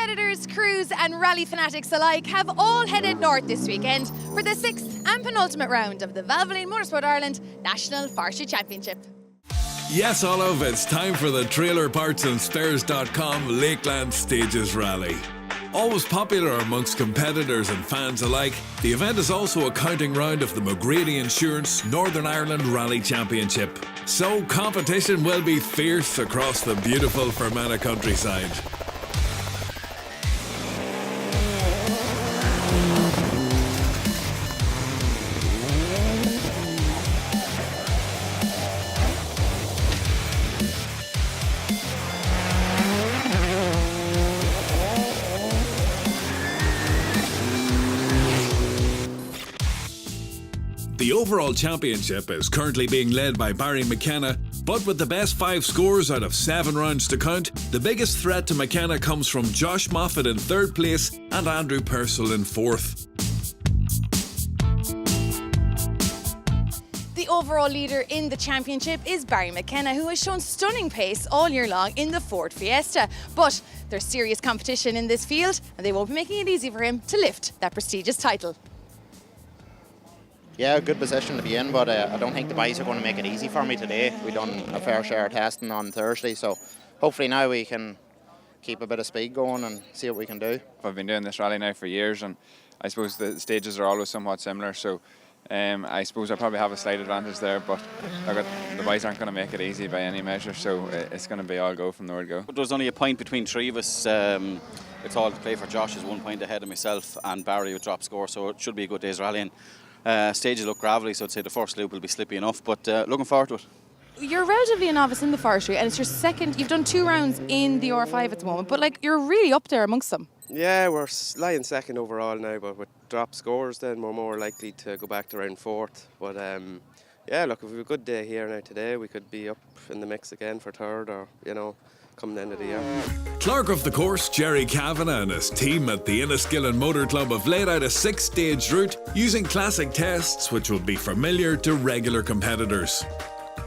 Competitors, crews and rally fanatics alike have all headed north this weekend for the 6th and penultimate round of the Valvoline Motorsport Ireland National Forestry Championship. Yes, Olive, it's time for the TrailerPartsAndSpares.com Lakelands Stages Rally. Always popular amongst competitors and fans alike, the event is also a counting round of the McGrady Insurance Northern Ireland Rally Championship. So competition will be fierce across the beautiful Fermanagh countryside. The overall championship is currently being led by Barry McKenna, but with the best 5 scores out of 7 rounds to count, the biggest threat to McKenna comes from Josh Moffat in 3rd place and Andrew Purcell in 4th. The overall leader in the championship is Barry McKenna, who has shown stunning pace all year long in the Ford Fiesta. But there's serious competition in this field and they won't be making it easy for him to lift that prestigious title. Yeah, good position to be in, but I don't think the boys are going to make it easy for me today. We've done a fair share of testing on Thursday, so hopefully now we can keep a bit of speed going and see what we can do. I've been doing this rally now for years, and I suppose the stages are always somewhat similar, so I suppose I probably have a slight advantage there, but the boys aren't going to make it easy by any measure, so it's going to be all go from the word go. There's only a point between 3 of us. It's all to play for. Josh is 1 point ahead of myself, and Barry with drop score, so it should be a good day's rallying. Stages look gravelly, so I'd say the first loop will be slippy enough, but looking forward to it. You're relatively a novice in the forestry and it's your second, you've done 2 rounds in the R5 at the moment, but like you're really up there amongst them. Yeah, we're lying second overall now, but with drop scores then we're more likely to go back to round 4th. But yeah, look, if we have a good day here now today, we could be up in the mix again for 3rd or, you know, come the end of the year. Clerk of the course, Jerry Kavanagh and his team at the Enniskillen Motor Club have laid out a 6-stage route using classic tests which will be familiar to regular competitors.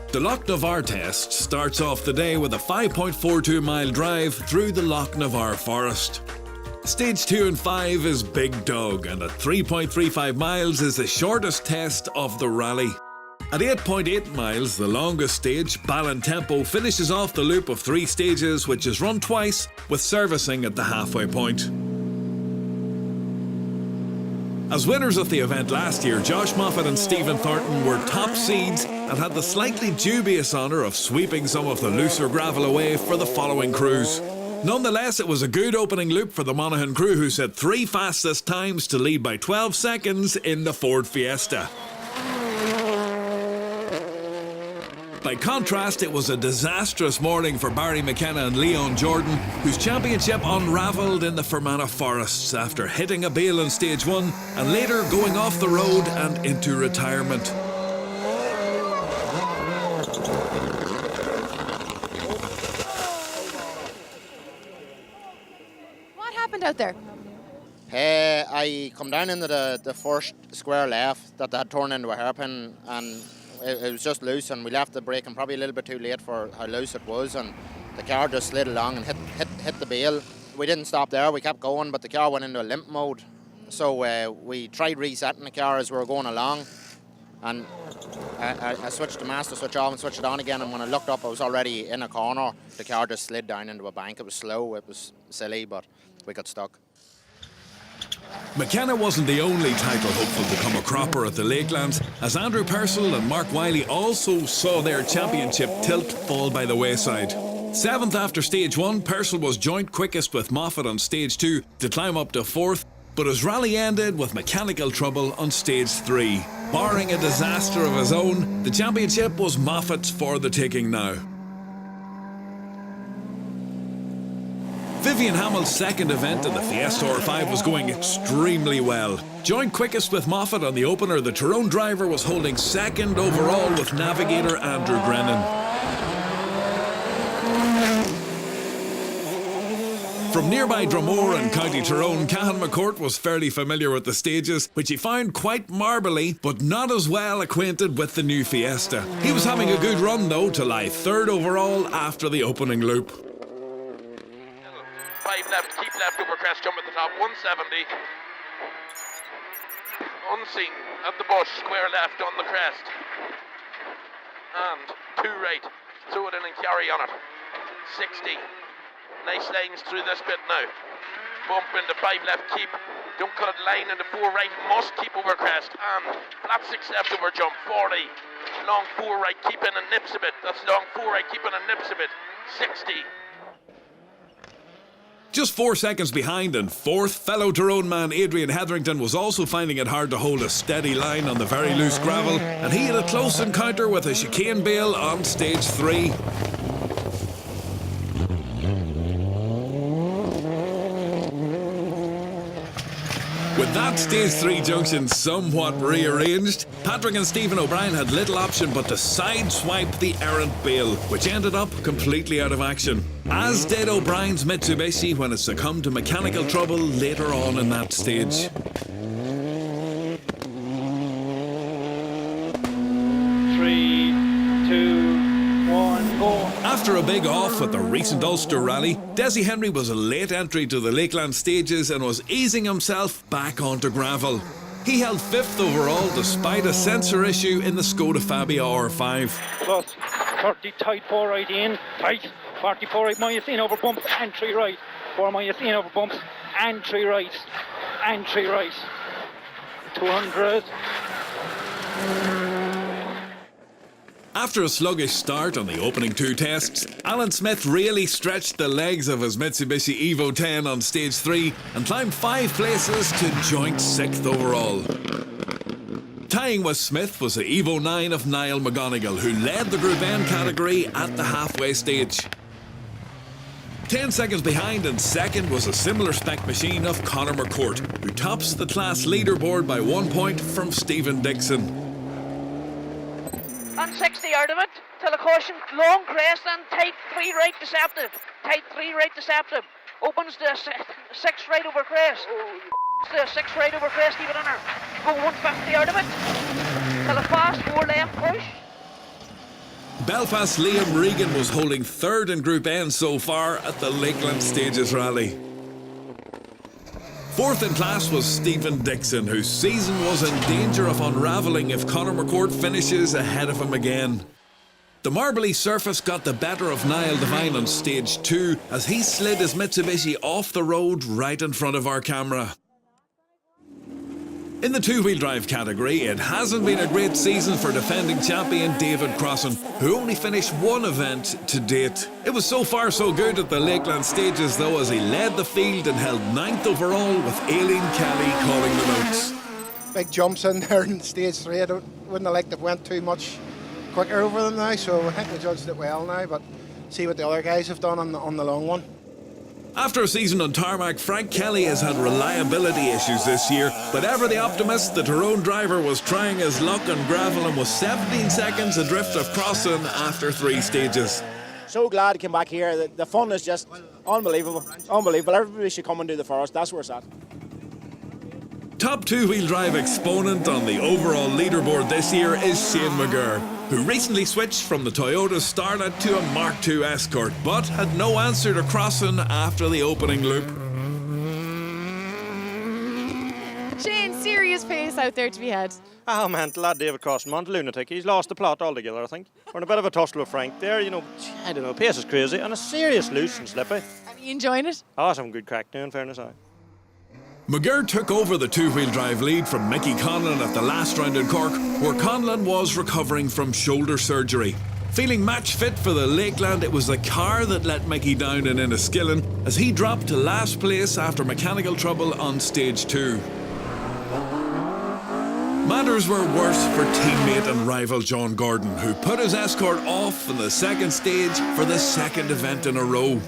The Loch Navarre test starts off the day with a 5.42 mile drive through the Loch Navarre forest. Stage 2 and 5 is Big Dog, and at 3.35 miles is the shortest test of the rally. At 8.8 miles, the longest stage, Ballintempo, finishes off the loop of 3 stages, which is run twice, with servicing at the halfway point. As winners of the event last year, Josh Moffat and Stephen Thornton were top seeds and had the slightly dubious honour of sweeping some of the looser gravel away for the following crews. Nonetheless, it was a good opening loop for the Monaghan crew, who set 3 fastest times to lead by 12 seconds in the Ford Fiesta. By contrast, it was a disastrous morning for Barry McKenna and Leon Jordan, whose championship unravelled in the Fermanagh forests after hitting a bale in stage 1 and later going off the road and into retirement. What happened out there? I come down into the first square left that they had turned into a hairpin, and it was just loose, and we left the braking probably a little bit too late for how loose it was, and the car just slid along and hit the bale. We didn't stop there, we kept going, but the car went into a limp mode. So we tried resetting the car as we were going along, and I switched the master switch off and switched it on again, and when I looked up I was already in a corner. The car just slid down into a bank. It was slow, it was silly, but we got stuck. McKenna wasn't the only title hopeful to come a cropper at the Lakelands, as Andrew Purcell and Mark Wiley also saw their championship tilt fall by the wayside. 7th after stage 1, Purcell was joint quickest with Moffat on stage 2 to climb up to 4th, but his rally ended with mechanical trouble on stage 3. Barring a disaster of his own, the championship was Moffat's for the taking now. Vivian Hamill's second event in the Fiesta R5 was going extremely well. Joint quickest with Moffat on the opener, the Tyrone driver was holding 2nd overall with navigator Andrew Grennan. From nearby Dromore and County Tyrone, Cahan McCourt was fairly familiar with the stages, which he found quite marbly, but not as well acquainted with the new Fiesta. He was having a good run though, to lie 3rd overall after the opening loop. 5 left, keep left over crest, jump at the top, 170. Unseen at the bush, square left on the crest. And 2 right, throw it in and carry on it. 60. Nice lines through this bit now. Bump into 5 left, keep. Don't cut line into 4 right, must keep over crest. And flat 6 left over jump, 40. Long 4 right, keep in and nips a bit. That's long 4 right, keep in and nips a bit. 60. Just 4 seconds behind and fourth, fellow Tyrone man Adrian Hetherington was also finding it hard to hold a steady line on the very loose gravel, and he had a close encounter with a chicane bale on stage 3. With that stage 3 junction somewhat rearranged, Patrick and Stephen O'Brien had little option but to sideswipe the errant bale, which ended up completely out of action. As did O'Brien's Mitsubishi when it succumbed to mechanical trouble later on in that stage. 3, 2, 1, go. After a big off at the recent Ulster Rally, Desi Henry was a late entry to the Lakelands stages and was easing himself back onto gravel. He held 5th overall despite a sensor issue in the Skoda Fabia R5. Plus 30 tight, 4 right in, tight, 44 right, minus in over bumps and 3 right. 4 minus in over bumps and 3 right, and 3 right. 200. After a sluggish start on the opening 2 tests, Alan Smith really stretched the legs of his Mitsubishi Evo 10 on stage 3 and climbed 5 places to joint 6th overall. Tying with Smith was the Evo 9 of Niall McGonigal, who led the Group N category at the halfway stage. 10 seconds behind and second was a similar spec machine of Conor McCourt, who tops the class leaderboard by 1 point from Stephen Dixon. On 60 out of it, till a caution, long crest and tight 3 right deceptive. Tight 3 right deceptive. Opens the 6 right over crest. The 6 right over crest, keep it in her. Go 150 out of it. Till a fast 4 left push. Belfast's Liam Regan was holding 3rd in Group N so far at the Lakeland Stages Rally. 4th in class was Stephen Dixon, whose season was in danger of unravelling if Conor McCourt finishes ahead of him again. The marbly surface got the better of Niall Devine on stage 2 as he slid his Mitsubishi off the road right in front of our camera. In the 2-wheel drive category, it hasn't been a great season for defending champion David Crossan, who only finished 1 event to date. It was so far so good at the Lakeland stages though, as he led the field and held 9th overall with Aileen Kelly calling the notes. Big jumps in there in stage 3. I wouldn't have liked to have went too much quicker over them now, so I think we judged it well now, but see what the other guys have done on the long one. After a season on tarmac, Frank Kelly has had reliability issues this year, but ever the optimist, the Tyrone driver was trying his luck on gravel and was 17 seconds adrift of Crossan after 3 stages. So glad to come back here. The fun is just unbelievable. Unbelievable. Everybody should come and do the forest. That's where it's at. Top 2-wheel drive exponent on the overall leaderboard this year is Shane McGurr, who recently switched from the Toyota Starlet to a Mark II Escort, but had no answer to Crossan after the opening loop. Shane, serious pace out there to be had. Oh man, the lad David Crossan, man, the lunatic. He's lost the plot altogether, I think. We're in a bit of a tussle with Frank there, you know. I don't know, pace is crazy and a serious loose and slippy. Are you enjoying it? Oh, some good crack now, in fairness. McGurr took over the 2-wheel drive lead from Mickey Conlon at the last round in Cork, where Conlon was recovering from shoulder surgery. Feeling match fit for the Lakeland, it was the car that let Mickey down in Enniskillen as he dropped to last place after mechanical trouble on stage 2. Matters were worse for teammate and rival John Gordon, who put his Escort off in the second stage for the 2nd event in a row.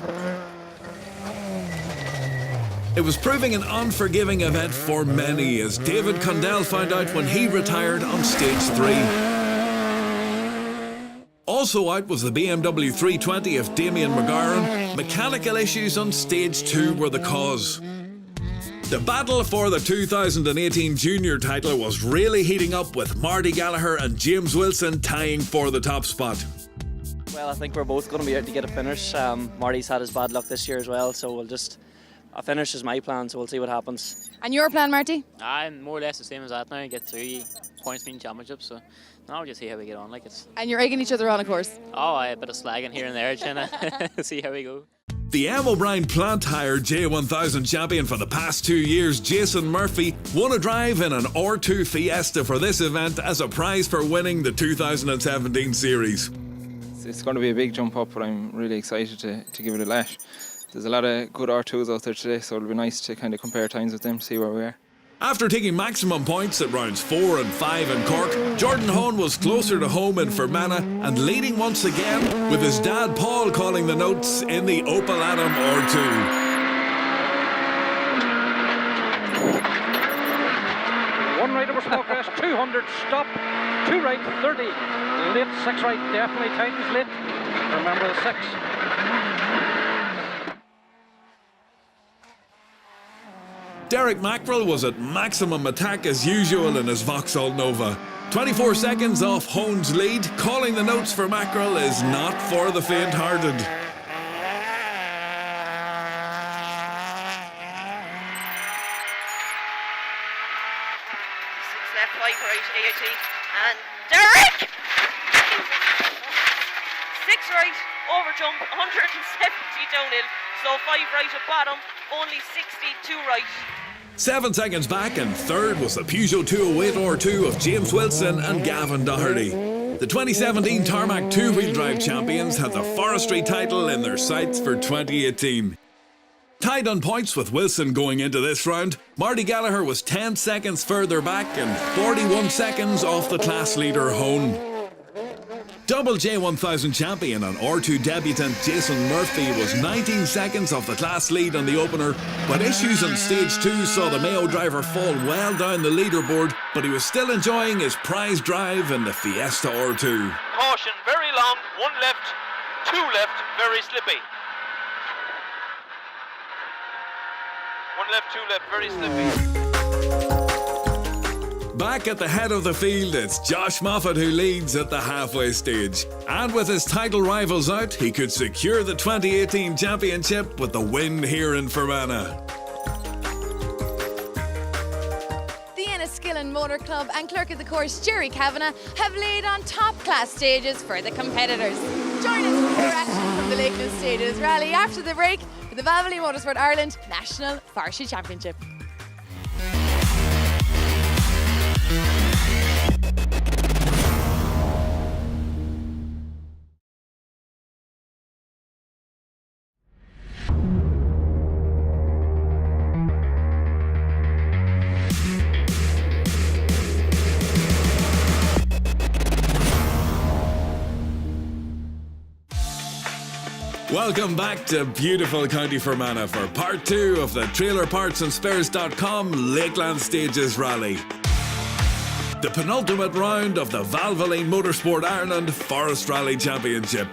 It was proving an unforgiving event for many, as David Condell found out when he retired on stage 3. Also out was the BMW 320 of Damien McGarren. Mechanical issues on stage 2 were the cause. The battle for the 2018 junior title was really heating up, with Marty Gallagher and James Wilson tying for the top spot. Well, I think we're both going to be out to get a finish. Marty's had his bad luck this year as well, so a finish is my plan, so we'll see what happens. And your plan, Marty? I'm more or less the same as that now. Get 3 points being championships, so now we'll just see how we get on. And you're egging each other on, of course. Oh, a bit of slagging here and there, trying to see how we go. The M. O'Brien plant hired J1000 champion for the past 2 years, Jason Murphy, won a drive in an R2 Fiesta for this event as a prize for winning the 2017 series. It's going to be a big jump up, but I'm really excited to give it a lash. There's a lot of good R2s out there today, so it'll be nice to kind of compare times with them, see where we are. After taking maximum points at rounds 4 and 5 in Cork, Jordan Hone was closer to home in Fermanagh and leading once again, with his dad Paul calling the notes in the Opel Adam R2. One right over small crest, 200, stop, 2 right, 30, late, 6 right, definitely tightens late, remember the 6. Derek Mackerel was at maximum attack as usual in his Vauxhall Nova. 24 seconds off Hone's lead, calling the notes for Mackerel is not for the faint-hearted. 6 left, 5 right, AIT, and Derek! 6 right, over jump, 170 downhill, so 5 right at bottom, only 62 right. 7 seconds back, and third was the Peugeot 208 R2 of James Wilson and Gavin Doherty. The 2017 Tarmac two-wheel drive champions had the forestry title in their sights for 2018. Tied on points with Wilson going into this round, Marty Gallagher was 10 seconds further back and 41 seconds off the class leader Hone. Double J1000 champion and R2 debutant Jason Murphy was 19 seconds off the class lead on the opener, but issues on stage 2 saw the Mayo driver fall well down the leaderboard, but he was still enjoying his prize drive in the Fiesta R2. Caution, very long, 1 left, 2 left, very slippy. 1 left, 2 left, very slippy. Back at the head of the field, it's Josh Moffat who leads at the halfway stage. And with his title rivals out, he could secure the 2018 championship with the win here in Fermanagh. The Enniskillen Motor Club and clerk of the course, Jerry Kavanagh, have laid on top-class stages for the competitors. Join us for more action from the Lakelands Stages rally after the break for the Valvoline Motorsport Ireland National Forestry Championship. Welcome back to beautiful County Fermanagh for part 2 of the TrailerPartsAndSpares.com Lakeland Stages Rally. The penultimate round of the Valvoline Motorsport Ireland Forest Rally Championship.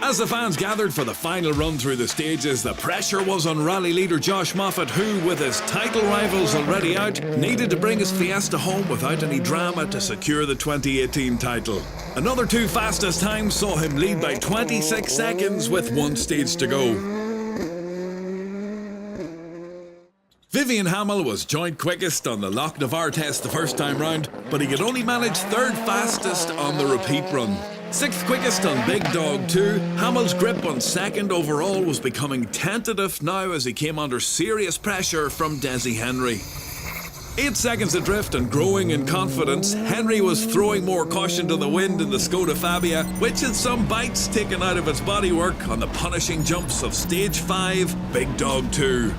As the fans gathered for the final run through the stages, the pressure was on rally leader Josh Moffat, who, with his title rivals already out, needed to bring his Fiesta home without any drama to secure the 2018 title. Another 2 fastest times saw him lead by 26 seconds with 1 stage to go. Vivian Hamill was joint quickest on the Loch Navarre test the first time round, but he could only manage 3rd fastest on the repeat run. 6th quickest on Big Dog 2, Hamill's grip on 2nd overall was becoming tentative now as he came under serious pressure from Desi Henry. 8 seconds adrift and growing in confidence, Henry was throwing more caution to the wind in the Skoda Fabia, which had some bites taken out of its bodywork on the punishing jumps of Stage 5, Big Dog 2.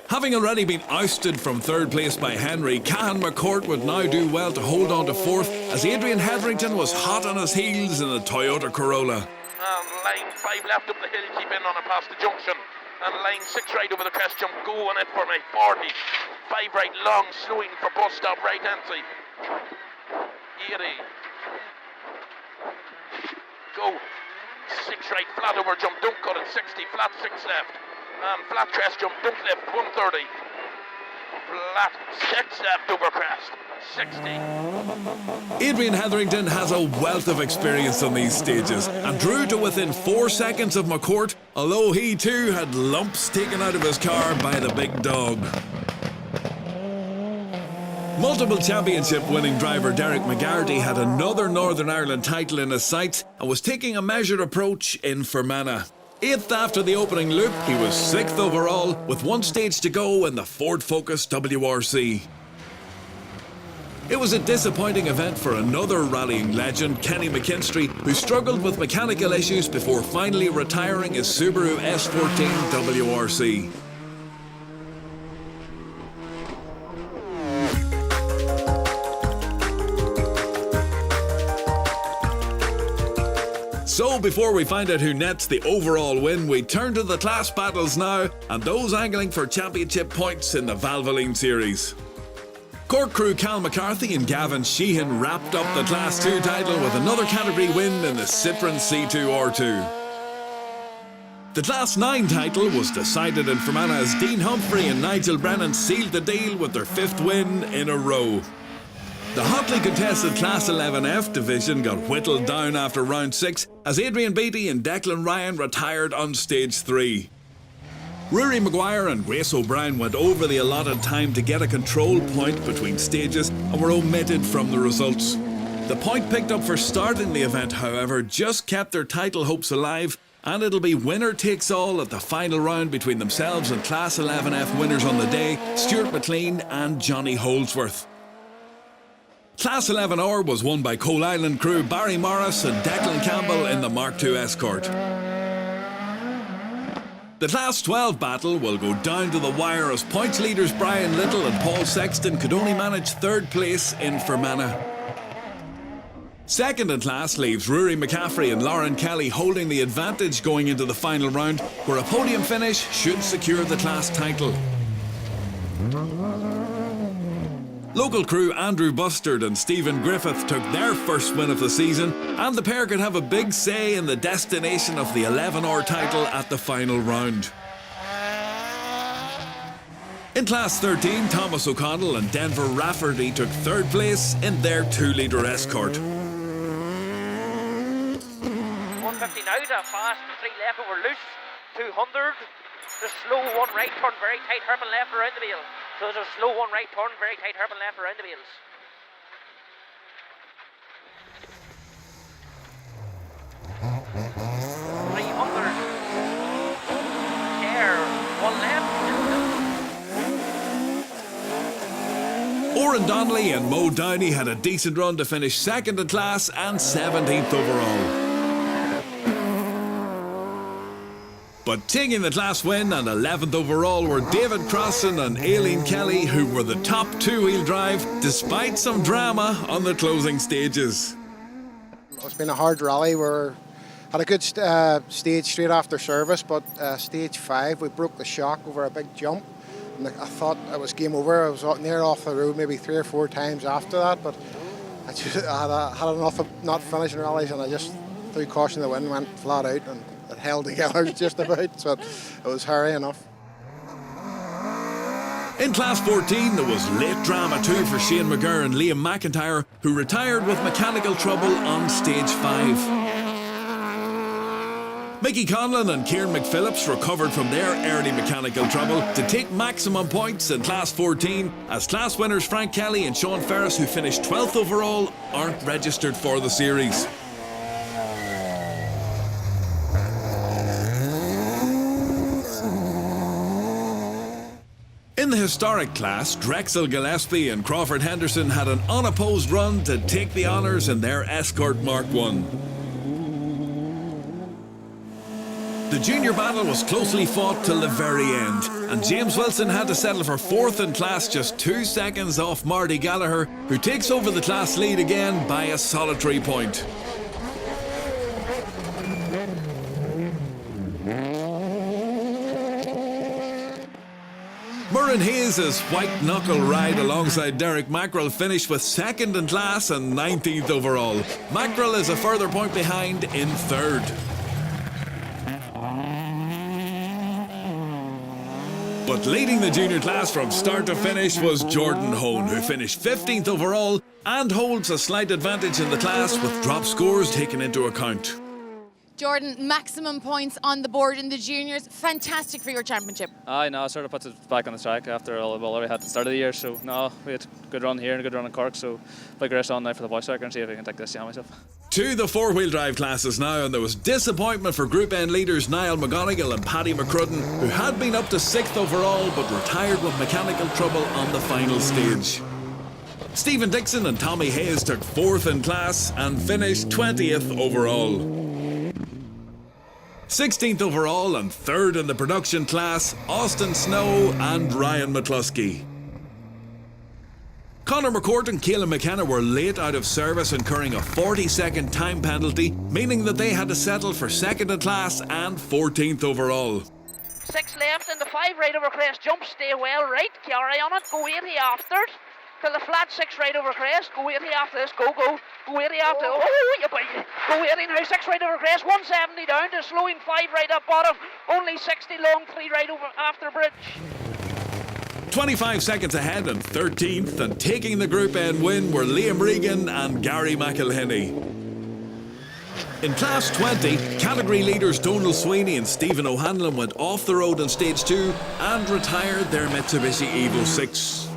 Having already been ousted from 3rd place by Henry, Cahan McCourt would now do well to hold on to 4th as Adrian Hetherington was hot on his heels in the Toyota Corolla. Line 5 left up the hill, keep in on it past the junction. And line 6 right over the crest jump, go on it for me, 40. 5 right long, slowing for bus stop, right hand side. 80. Go. 6 right, flat over jump, don't cut it, 60, flat 6 left. And flat crest jump, don't lift, 130. Flat 6 left over crest, 60. Adrian Hetherington has a wealth of experience on these stages and drew to within 4 seconds of McCourt, although he too had lumps taken out of his car by the big dog. Multiple championship winning driver Derek McGarty had another Northern Ireland title in his sights and was taking a measured approach in Fermanagh. 8th after the opening loop, he was 6th overall with one stage to go in the Ford Focus WRC. It was a disappointing event for another rallying legend, Kenny McKinstry, who struggled with mechanical issues before finally retiring his Subaru S14 WRC. So before we find out who nets the overall win, we turn to the class battles now and those angling for championship points in the Valvoline Series. Cork crew Cal McCarthy and Gavin Sheehan wrapped up the Class 2 title with another category win in the Citroen C2 R2. The Class 9 title was decided in Fermanagh as Dean Humphrey and Nigel Brennan sealed the deal with their 5th win in a row. The hotly contested Class 11F division got whittled down after round 6 as Adrian Beattie and Declan Ryan retired on stage 3. Rory Maguire and Grace O'Brien went over the allotted time to get a control point between stages and were omitted from the results. The point picked up for starting the event, however, just kept their title hopes alive, and it'll be winner takes all at the final round between themselves and Class 11F winners on the day, Stuart McLean and Johnny Holdsworth. Class 11R was won by Coal Island crew Barry Morris and Declan Campbell in the Mark II Escort. The Class 12 battle will go down to the wire as points leaders Brian Little and Paul Sexton could only manage 3rd place in Fermanagh. Second in class leaves Rory McCaffrey and Lauren Kelly holding the advantage going into the final round, where a podium finish should secure the class title. Local crew Andrew Bustard and Stephen Griffith took their first win of the season, and the pair could have a big say in the destination of the 11R title at the final round. In Class 13, Thomas O'Connell and Denver Rafferty took 3rd place in their 2-litre Escort. 150 now, the fast 3 left over loose, 200, the slow 1 right turn, very tight hairpin left around the wheel. So there's a slow 1 right turn, very tight hairpin left around the wheels. Oren Donnelly and Mo Downey had a decent run to finish 2nd in class and 17th overall. But taking the class win and 11th overall were David Crossan and Aileen Kelly, who were the top 2-wheel drive despite some drama on the closing stages. It's been a hard rally. We had a good stage straight after service, but stage 5 we broke the shock over a big jump, and I thought it was game over. I was near off the road maybe 3 or 4 times after that, but I had enough of not finishing rallies, and I just threw caution to the wind, went flat out, and it held together just about, so it was hairy enough. In Class 14, there was late drama too for Shane McGurr and Liam McIntyre, who retired with mechanical trouble on stage 5. Mickey Conlon and Kieran McPhillips recovered from their early mechanical trouble to take maximum points in Class 14, as class winners Frank Kelly and Sean Ferris, who finished 12th overall, aren't registered for the series. In the historic class, Drexel Gillespie and Crawford Henderson had an unopposed run to take the honours in their Escort Mark I. The junior battle was closely fought till the very end, and James Wilson had to settle for 4th in class, just 2 seconds off Marty Gallagher, who takes over the class lead again by a solitary point. Murren Hayes' white-knuckle ride alongside Derek Mackrell finished with 2nd in class and 19th overall. Mackrell is a further point behind in 3rd. But leading the junior class from start to finish was Jordan Hone, who finished 15th overall and holds a slight advantage in the class with drop scores taken into account. Jordan, maximum points on the board in the juniors. Fantastic for your championship. I know, sort of puts it back on the track after all the ball we had at the start of the year. So, no, we had a good run here and a good run in Cork. So, big rest on now for the boys soccer and see if we can take this down myself. To the four-wheel drive classes now, and there was disappointment for Group N leaders Niall McGonigal and Paddy McCrudden, who had been up to 6th overall but retired with mechanical trouble on the final stage. Stephen Dixon and Tommy Hayes took 4th in class and finished 20th overall. 16th overall and 3rd in the production class, Austin Snow and Ryan McCluskey. Conor McCourt and Caelan McKenna were late out of service, incurring a 40-second time penalty, meaning that they had to settle for 2nd in class and 14th overall. 6 left and the 5 right over crest. Jump, stay well right. Carry on it. Go 80 after it. Till the flat 6 right over crest. Go 80 after this. Go. Go 80 after. Oh, you bite. Go 80 now. 6 right over crest. 170 down to slowing 5 right up bottom. Only 60 long. 3 right over after bridge. 25 seconds ahead and 13th, and taking the Group N win were Liam Regan and Gary McElhinney. In Class 20, category leaders Donal Sweeney and Stephen O'Hanlon went off the road in Stage 2 and retired their Mitsubishi Evo 6.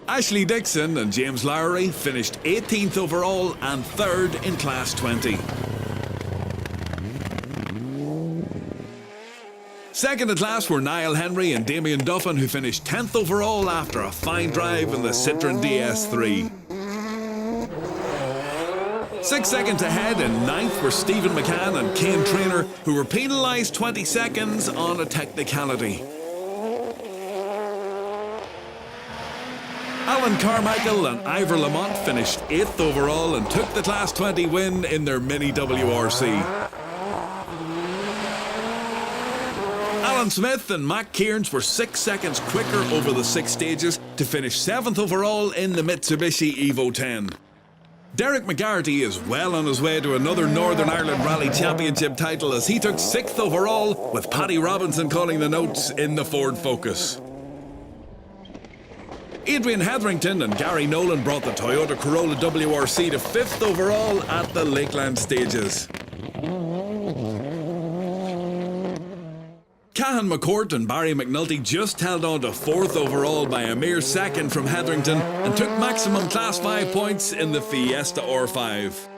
Ashley Dixon and James Lowry finished 18th overall and 3rd in Class 20. Second in class were Niall Henry and Damien Duffin, who finished 10th overall after a fine drive in the Citroen DS3. 6 seconds ahead in 9th were Stephen McCann and Kane Traynor, who were penalised 20 seconds on a technicality. Alan Carmichael and Ivor Lamont finished 8th overall and took the Class 20 win in their mini WRC. Alan Smith and Mac Kearns were 6 seconds quicker over the 6 stages to finish 7th overall in the Mitsubishi Evo 10. Derek McGarty is well on his way to another Northern Ireland Rally Championship title as he took 6th overall, with Paddy Robinson calling the notes in the Ford Focus. Adrian Hetherington and Gary Nolan brought the Toyota Corolla WRC to 5th overall at the Lakelands stages. Cahan McCourt and Barry McNulty just held on to 4th overall by a mere second from Hetherington and took maximum Class 5 points in the Fiesta R5.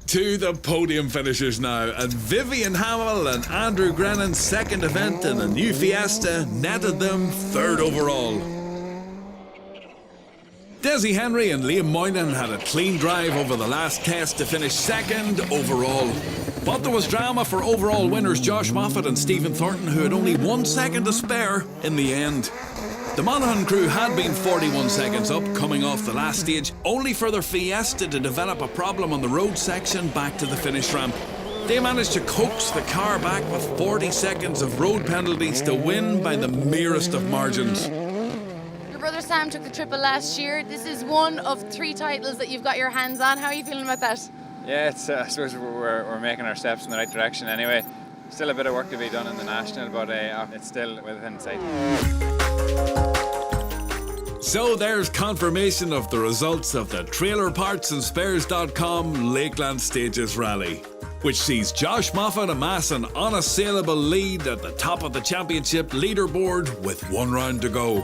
To the podium finishers now, and Vivian Hamill and Andrew Grennan's second event in the new Fiesta netted them 3rd overall. Desi Henry and Liam Moynihan had a clean drive over the last test to finish 2nd overall. But there was drama for overall winners Josh Moffat and Stephen Thornton, who had only 1 second to spare in the end. The Monaghan crew had been 41 seconds up coming off the last stage, only for their Fiesta to develop a problem on the road section back to the finish ramp. They managed to coax the car back with 40 seconds of road penalties to win by the merest of margins. Your brother Sam took the triple last year. This is one of 3 titles that you've got your hands on. How are you feeling about that? Yeah, it's, I suppose we're making our steps in the right direction anyway. Still a bit of work to be done in the National, but it's still within sight. So there's confirmation of the results of the TrailerPartsAndSpares.com Lakeland Stages Rally, which sees Josh Moffat amass an unassailable lead at the top of the championship leaderboard with 1 round to go.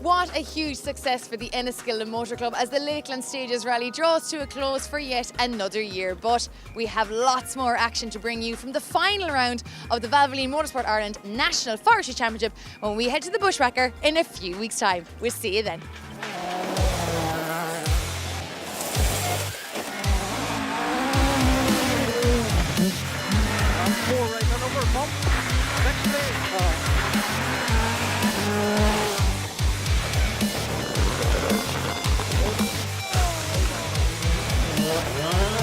What a huge success for the Enniskillen Motor Club as the Lakeland Stages Rally draws to a close for yet another year. But we have lots more action to bring you from the final round of the Valvoline Motorsport Ireland National Forestry Championship when we head to the Bushwhacker in a few weeks' time. We'll see you then. Wow.